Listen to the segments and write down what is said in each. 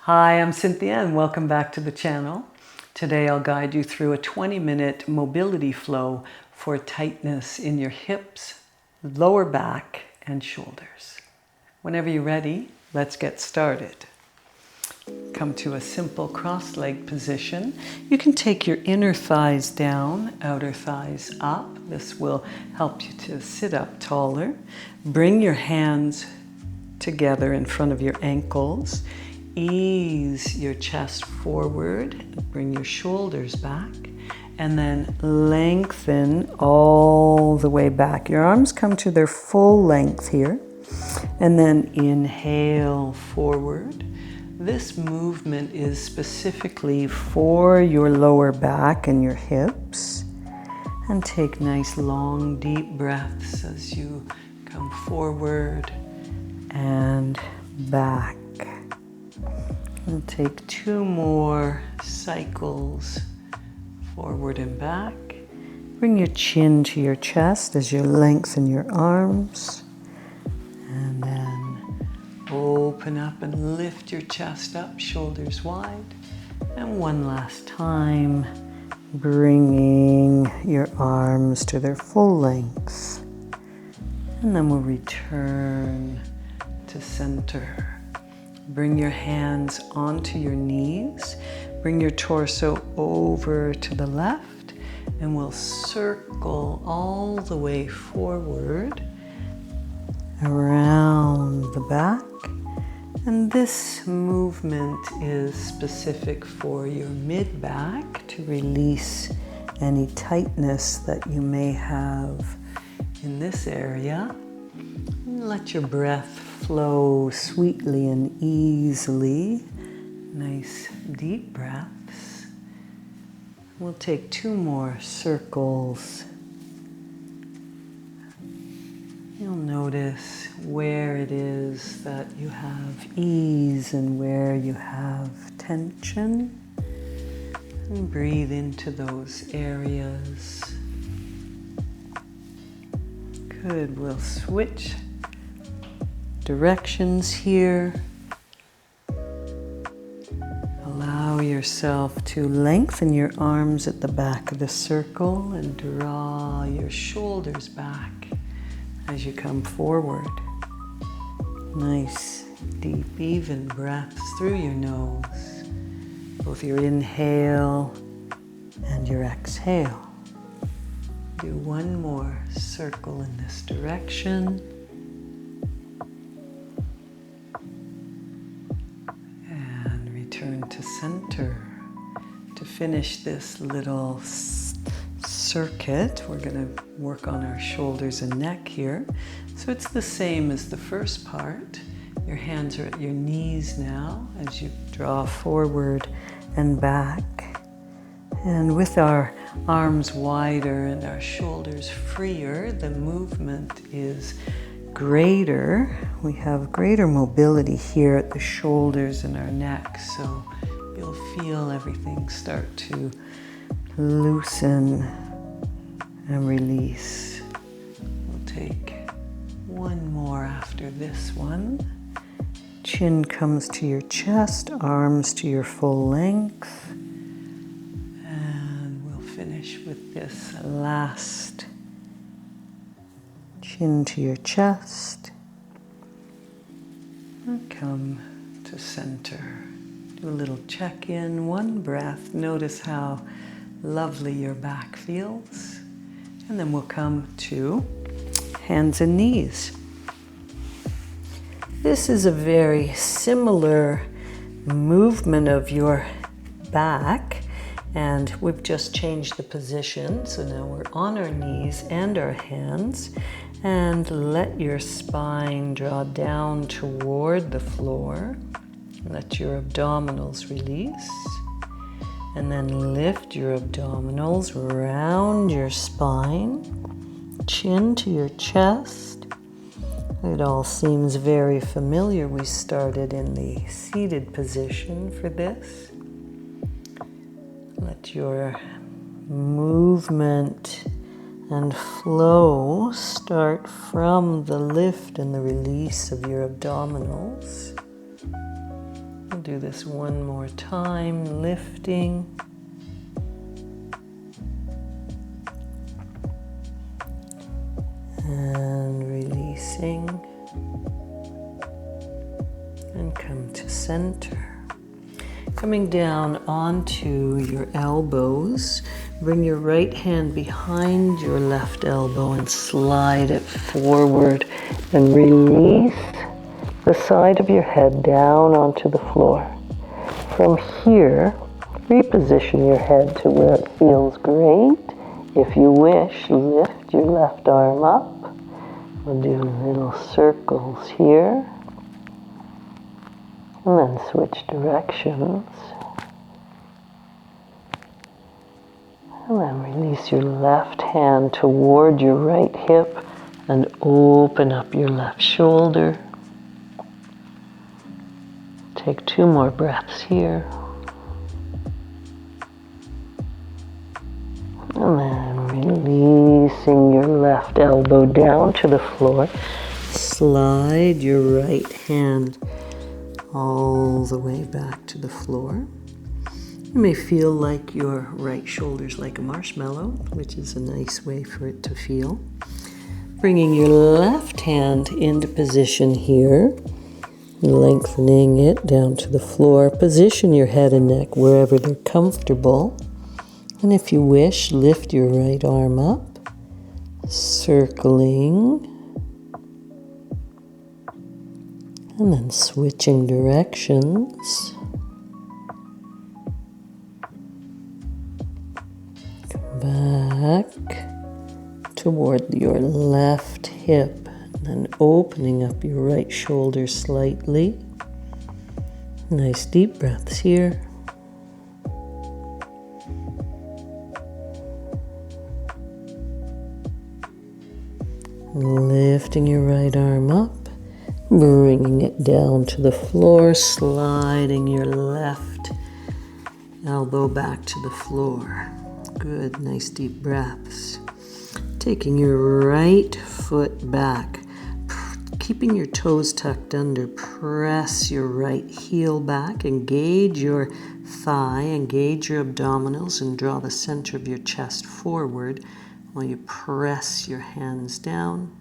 Hi, I'm Cynthia and welcome back to the channel. Today I'll guide you through a 20-minute mobility flow for tightness in your hips, lower back, and shoulders. Whenever you're ready, let's get started. Come to a simple cross-leg position. You can take your inner thighs down, outer thighs up. This will help you to sit up taller. Bring your hands together in front of your ankles. Ease your chest forward, bring your shoulders back, and then lengthen all the way back. Your arms come to their full length here, and then inhale forward. This movement is specifically for your lower back and your hips. And take nice long deep breaths as you come forward and back. We'll take 2 more cycles forward and back. Bring your chin to your chest as you lengthen your arms. And then open up and lift your chest up, shoulders wide. And one last time, bringing your arms to their full length. And then we'll return to center. Bring your hands onto your knees. Bring your torso over to the left, and we'll circle all the way forward around the back. And this movement is specific for your mid-back to release any tightness that you may have in this area. And let your breath flow sweetly and easily. Nice deep breaths. We'll take 2 more circles. You'll notice where it is that you have ease and where you have tension. And breathe into those areas. Good. We'll switch directions here. Allow yourself to lengthen your arms at the back of the circle and draw your shoulders back as you come forward. Nice, deep, even breaths through your nose, both your inhale and your exhale. Do 1 more circle in this direction. Return to center. To finish this little circuit, we're going to work on our shoulders and neck here. So it's the same as the first part. Your hands are at your knees now as you draw forward and back. And with our arms wider and our shoulders freer, the movement is greater. We have greater mobility here at the shoulders and our neck, so you'll feel everything start to loosen and release. We'll take 1 more after this one. Chin comes to your chest, arms to your full length, and we'll finish with this last. Chin to your chest, and come to center. Do a little check-in, 1 breath. Notice how lovely your back feels. And then we'll come to hands and knees. This is a very similar movement of your back. And we've just changed the position. So now we're on our knees and our hands. And let your spine draw down toward the floor. Let your abdominals release. And then lift your abdominals around your spine. Chin to your chest. It all seems very familiar. We started in the seated position for this. Let your movement and flow start from the lift and the release of your abdominals. do this one more time, lifting. And releasing. And come to center. Coming down onto your elbows. Bring your right hand behind your left elbow and slide it forward and release the side of your head down onto the floor. From here, reposition your head to where it feels great. If you wish, lift your left arm up. We'll do little circles here. And then switch directions. And then release your left hand toward your right hip and open up your left shoulder. Take 2 more breaths here. And then releasing your left elbow down to the floor. Slide your right hand all the way back to the floor. You may feel like your right shoulder's like a marshmallow, which is a nice way for it to feel. Bringing your left hand into position here, lengthening it down to the floor. Position your head and neck wherever they're comfortable. And if you wish, lift your right arm up, circling, and then switching directions. Back toward your left hip, and then opening up your right shoulder slightly. Nice deep breaths here. Lifting your right arm up, bringing it down to the floor, sliding your left elbow back to the floor. Good, nice deep breaths. Taking your right foot back, keeping your toes tucked under, press your right heel back, engage your thigh, engage your abdominals, and draw the center of your chest forward while you press your hands down.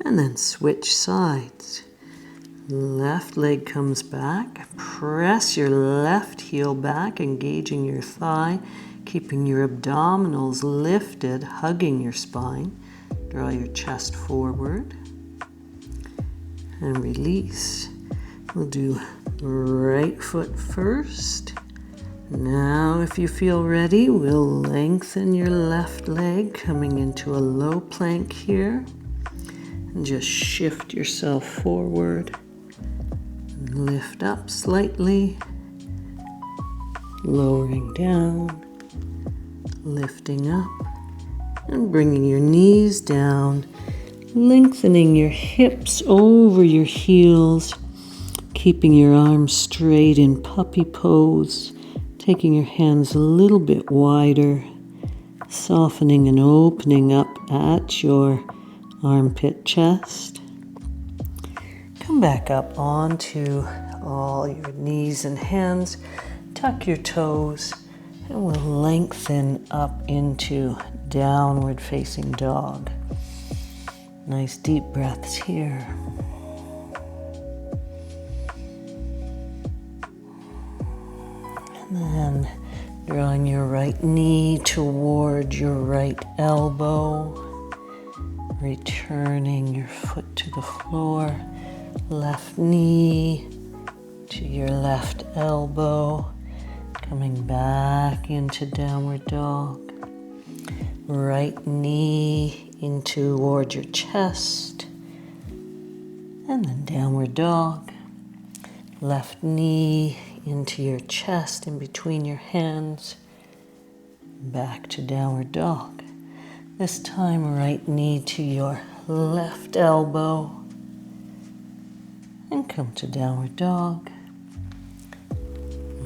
And then switch sides. Left leg comes back, press your left heel back, engaging your thigh, keeping your abdominals lifted, hugging your spine. Draw your chest forward and release. We'll do right foot first. Now, if you feel ready, we'll lengthen your left leg, coming into a low plank here. And just shift yourself forward. Lift up slightly. Lowering down. Lifting up and bringing your knees down, lengthening your hips over your heels, keeping your arms straight in puppy pose, taking your hands a little bit wider, softening and opening up at your armpit chest. Come back up onto all your knees and hands, tuck your toes, and we'll lengthen up into downward facing dog. Nice deep breaths here. And then drawing your right knee toward your right elbow, returning your foot to the floor, left knee to your left elbow, coming back into downward dog. Right knee in toward your chest. And then downward dog. Left knee into your chest, in between your hands. Back to downward dog. This time, right knee to your left elbow. And come to downward dog.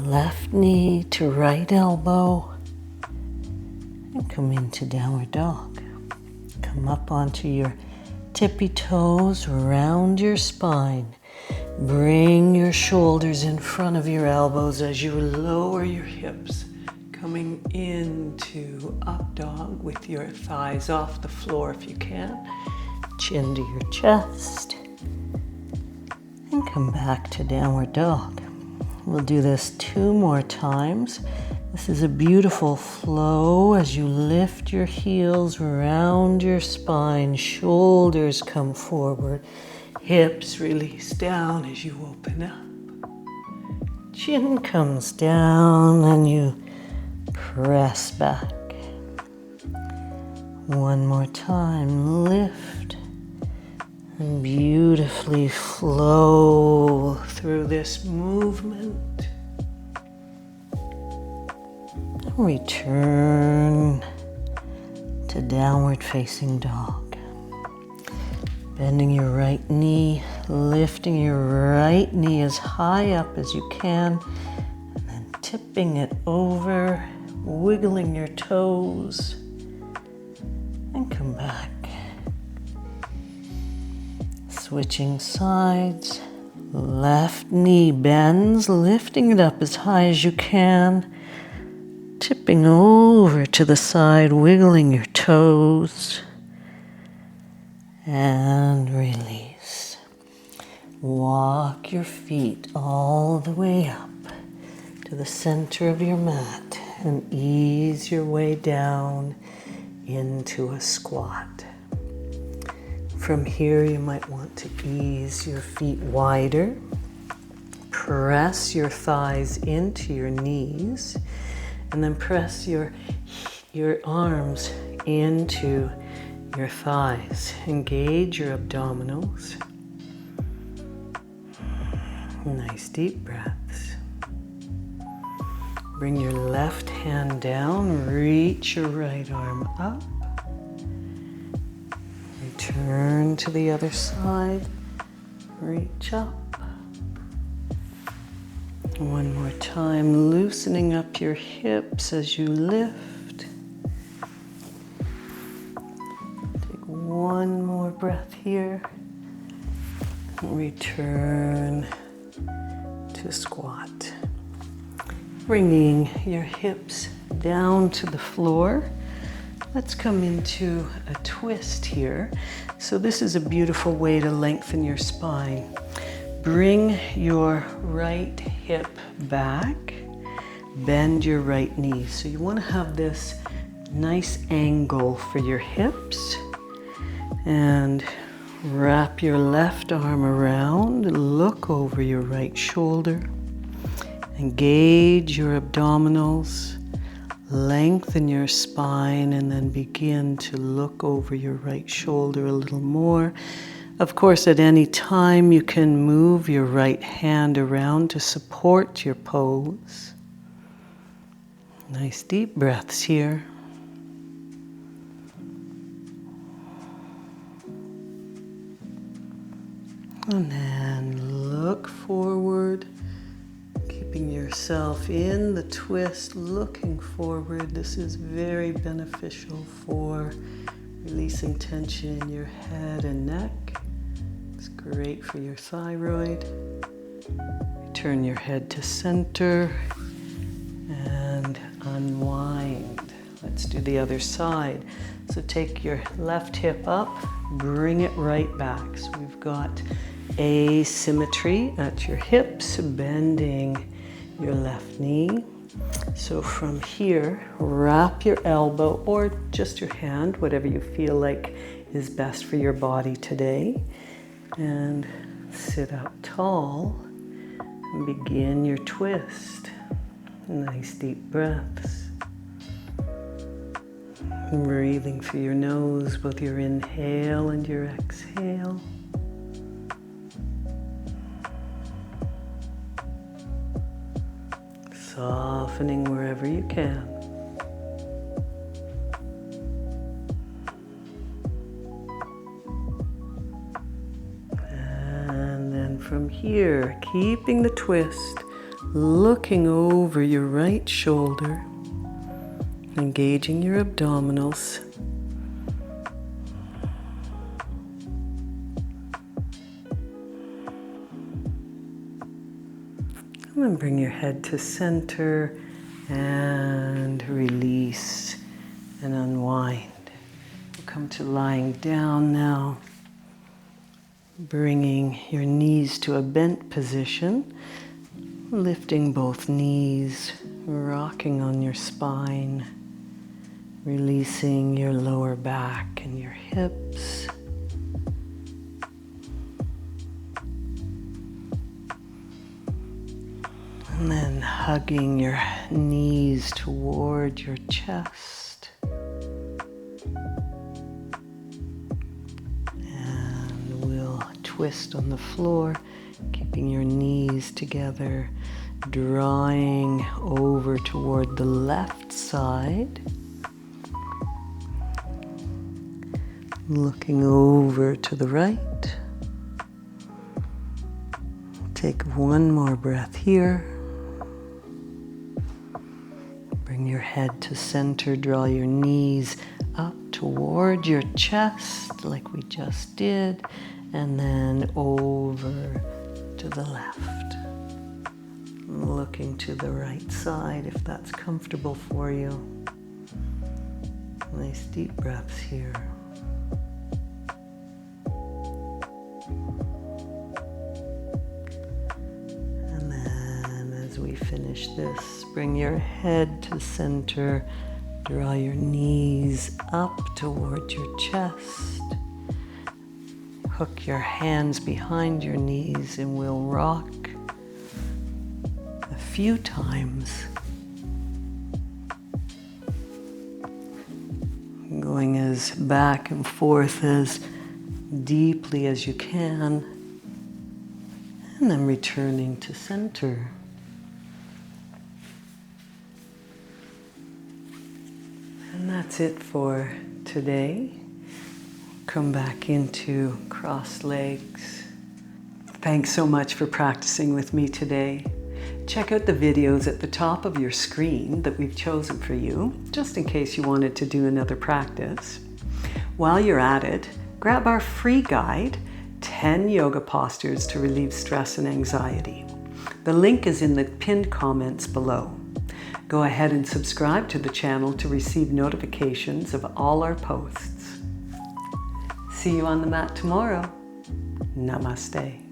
Left knee to right elbow. And come into downward dog. Come up onto your tippy toes, round your spine. Bring your shoulders in front of your elbows as you lower your hips, coming into up dog with your thighs off the floor if you can. Chin to your chest. And come back to downward dog. We'll do this 2 more times. This is a beautiful flow as you lift your heels around your spine, shoulders come forward, hips release down as you open up. Chin comes down and you press back. One more time, lift and beautifully flow through this movement. Return to downward facing dog. Bending your right knee, lifting your right knee as high up as you can, and then tipping it over, wiggling your toes, and come back. Switching sides, left knee bends, lifting it up as high as you can, tipping over to the side, wiggling your toes, and release. Walk your feet all the way up to the center of your mat and ease your way down into a squat. From here, you might want to ease your feet wider. Press your thighs into your knees. And then press your arms into your thighs. Engage your abdominals. Nice deep breaths. Bring your left hand down. Reach your right arm up. Return to the other side. Reach up. One more time, loosening up your hips as you lift. Take one more breath here. Return to squat. Bringing your hips down to the floor. Let's come into a twist here. So this is a beautiful way to lengthen your spine. Bring your right hip back, bend your right knee. So you want to have this nice angle for your hips, and wrap your left arm around, look over your right shoulder, engage your abdominals, lengthen your spine, and then begin to look over your right shoulder a little more. Of course, at any time, you can move your right hand around to support your pose. Nice deep breaths here. And then look forward, keeping yourself in the twist, looking forward. This is very beneficial for releasing tension in your head and neck. It's great for your thyroid. Turn your head to center and unwind. Let's do the other side. So take your left hip up, bring it right back. So we've got asymmetry at your hips, bending your left knee. So from here, wrap your elbow or just your hand, whatever you feel like is best for your body today. And sit up tall and begin your twist. Nice deep breaths. Breathing through your nose, both your inhale and your exhale. Softening wherever you can. And then from here, keeping the twist, looking over your right shoulder, engaging your abdominals. then bring your head to center and release and unwind. We'll come to lying down now, bringing your knees to a bent position, lifting both knees, rocking on your spine, releasing your lower back and your hips. And then hugging your knees toward your chest. And we'll twist on the floor, keeping your knees together, drawing over toward the left side. Looking over to the right. Take one more breath here. Bring your head to center, draw your knees up toward your chest like we just did, and then over to the left. Looking to the right side if that's comfortable for you. Nice deep breaths here. And then as we finish this, bring your head to center, draw your knees up towards your chest. Hook your hands behind your knees and we'll rock a few times. Going as back and forth as deeply as you can, and then returning to center. And that's it for today. Come back into crossed legs. Thanks so much for practicing with me today. Check out the videos at the top of your screen that we've chosen for you, just in case you wanted to do another practice. While you're at it, grab our free guide, 10 yoga postures to relieve stress and anxiety. The link is in the pinned comments below. Go ahead and subscribe to the channel to receive notifications of all our posts. See you on the mat tomorrow. Namaste.